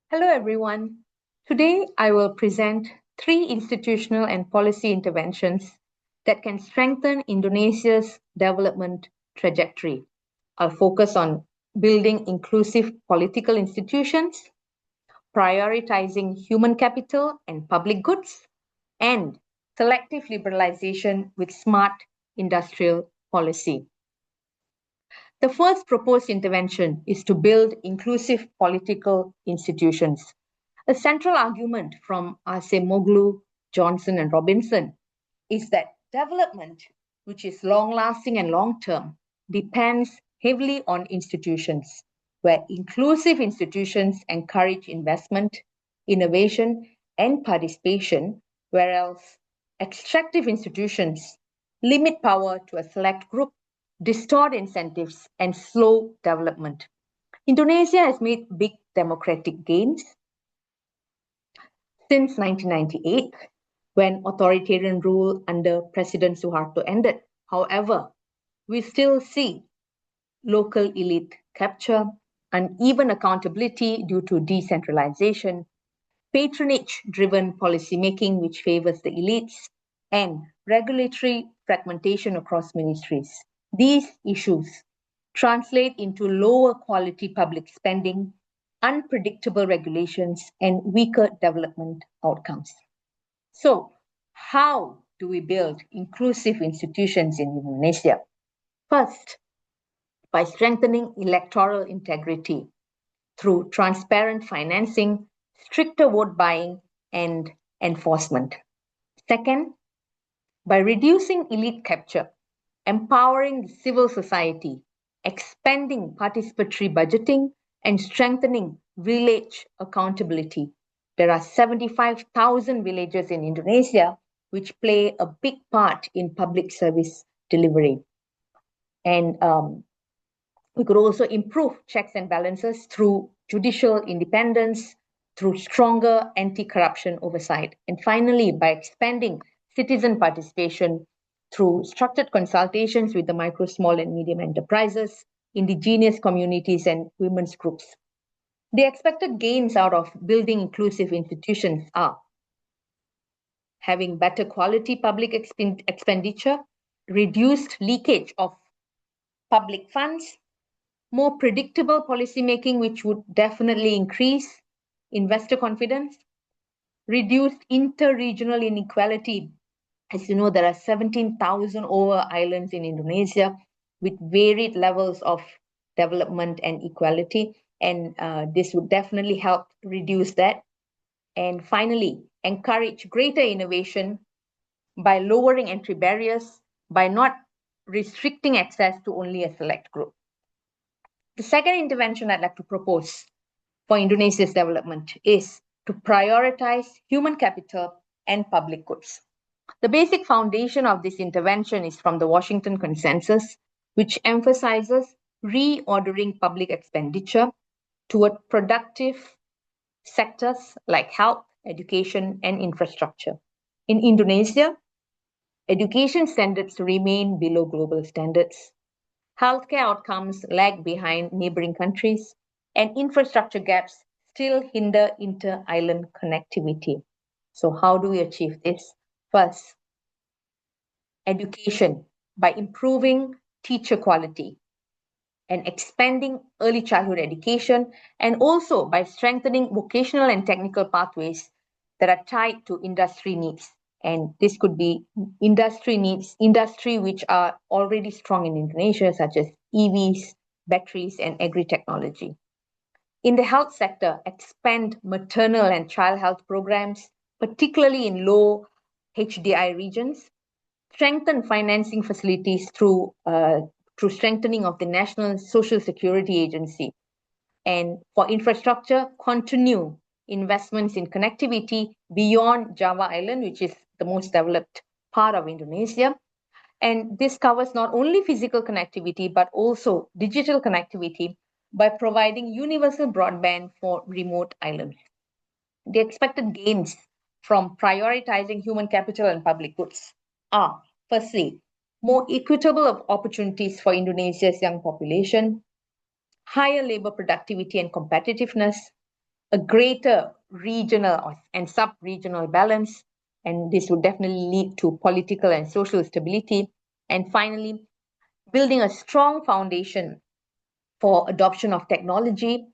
Hello, everyone. Today, I will present three institutional and policy interventions that can strengthen Indonesia's development trajectory. I'll focus on building inclusive political institutions, prioritizing human capital and public goods, and selective liberalization with smart industrial policy. The first proposed intervention is to build inclusive political institutions. A central argument from Acemoglu, Johnson, and Robinson is that development, which is long lasting and long term, depends heavily on institutions, where inclusive institutions encourage investment, innovation, and participation, whereas extractive institutions limit power to a select group, distort incentives, and slow development. Indonesia has made big democratic gains since 1998, when authoritarian rule under President Suharto ended. However, we still see local elite capture, uneven accountability due to decentralization, patronage driven policymaking which favors the elites, and regulatory fragmentation across ministries. These issues translate into lower quality public spending, unpredictable regulations, and weaker development outcomes. So, how do we build inclusive institutions in Indonesia? First, by strengthening electoral integrity through transparent financing, stricter vote buying, and enforcement. Second, by reducing elite capture, empowering civil society, expanding participatory budgeting, and strengthening village accountability. There are 75,000 villages in Indonesia which play a big part in public service delivery. And we could also improve checks and balances through judicial independence, through stronger anti corruption oversight, and finally, by expanding citizen participation through structured consultations with the micro, small, and medium enterprises, indigenous communities, and women's groups. The expected gains out of building inclusive institutions are having better quality public expenditure, reduced leakage of public funds, more predictable policymaking, which would definitely increase investor confidence, reduced inter-regional inequality. As you know, there are 17,000 over islands in Indonesia with varied levels of development and equality, and this would definitely help reduce that. And finally, encourage greater innovation by lowering entry barriers, by not restricting access to only a select group. The second intervention I'd like to propose for Indonesia's development is to prioritize human capital and public goods. The basic foundation of this intervention is from the Washington Consensus, which emphasizes reordering public expenditure toward productive sectors like health, education, and infrastructure. In Indonesia, education standards remain below global standards. Healthcare outcomes lag behind neighboring countries, and infrastructure gaps still hinder inter island connectivity. So, how do we achieve this? First, education by improving teacher quality and expanding early childhood education, and also by strengthening vocational and technical pathways that are tied to industry needs. And this could be industry needs, industry which are already strong in Indonesia, such as EVs, batteries, and agri technology. In the health sector, expand maternal and child health programs, particularly in low HDI regions, strengthen financing facilities through strengthening of the National Social Security Agency. And for infrastructure, continue investments in connectivity beyond Java Island, which is the most developed part of Indonesia. And this covers not only physical connectivity, but also digital connectivity by providing universal broadband for remote islands. The expected gains from prioritizing human capital and public goods are, firstly, more equitable opportunities for Indonesia's young population, higher labor productivity and competitiveness, a greater regional and sub-regional balance, and this would definitely lead to political and social stability. And finally, building a strong foundation for adoption of technology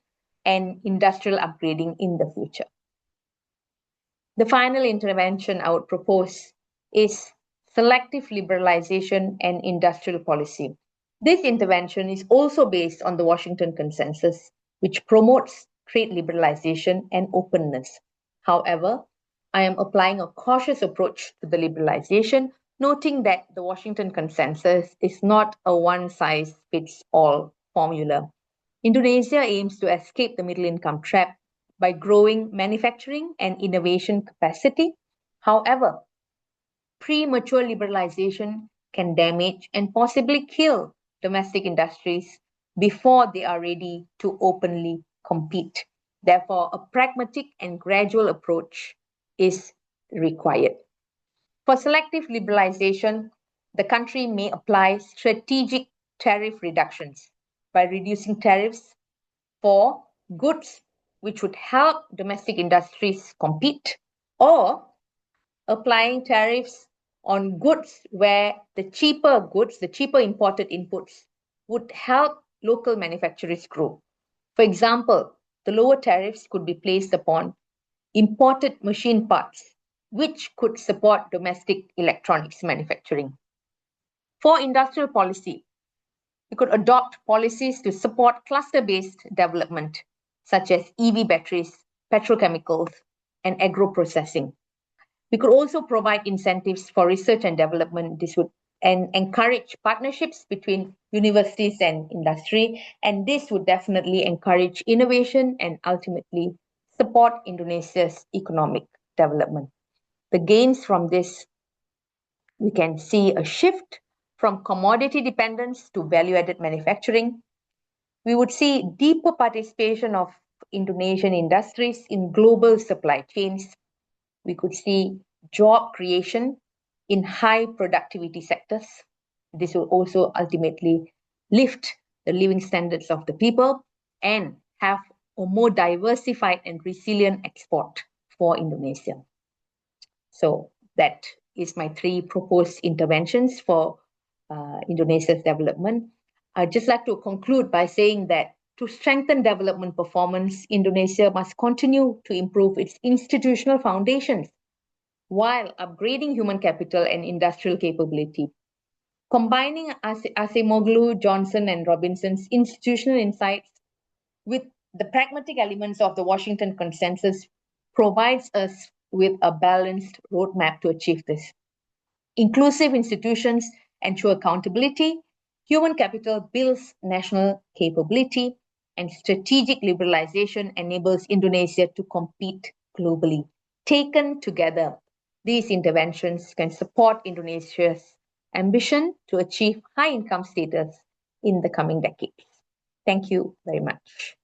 and industrial upgrading in the future. The final intervention I would propose is selective liberalization and industrial policy. This intervention is also based on the Washington Consensus, which promotes trade liberalization and openness. However, I am applying a cautious approach to the liberalization, noting that the Washington Consensus is not a one size fits all formula. Indonesia aims to escape the middle income trap by growing manufacturing and innovation capacity. However, premature liberalization can damage and possibly kill domestic industries before they are ready to openly compete. Therefore, a pragmatic and gradual approach is required. For selective liberalization, the country may apply strategic tariff reductions by reducing tariffs for goods which would help domestic industries compete, or applying tariffs on goods where the cheaper imported inputs would help local manufacturers grow. For example, the lower tariffs could be placed upon imported machine parts, which could support domestic electronics manufacturing. For industrial policy, we could adopt policies to support cluster-based development, such as EV batteries, petrochemicals, and agro-processing. We could also provide incentives for research and development. This would encourage partnerships between universities and industry, and this would definitely encourage innovation and ultimately support Indonesia's economic development. The gains from this, we can see a shift from commodity dependence to value-added manufacturing. We would see deeper participation of Indonesian industries in global supply chains. We could see job creation in high productivity sectors. This will also ultimately lift the living standards of the people and have a more diversified and resilient export for Indonesia. So that is my three proposed interventions for Indonesia's development. I'd just like to conclude by saying that to strengthen development performance, Indonesia must continue to improve its institutional foundations while upgrading human capital and industrial capability. Combining Acemoglu, Johnson, and Robinson's institutional insights with the pragmatic elements of the Washington Consensus provides us with a balanced roadmap to achieve this. Inclusive institutions ensure accountability, human capital builds national capability, and strategic liberalization enables Indonesia to compete globally. Taken together, these interventions can support Indonesia's ambition to achieve high income status in the coming decades. Thank you very much.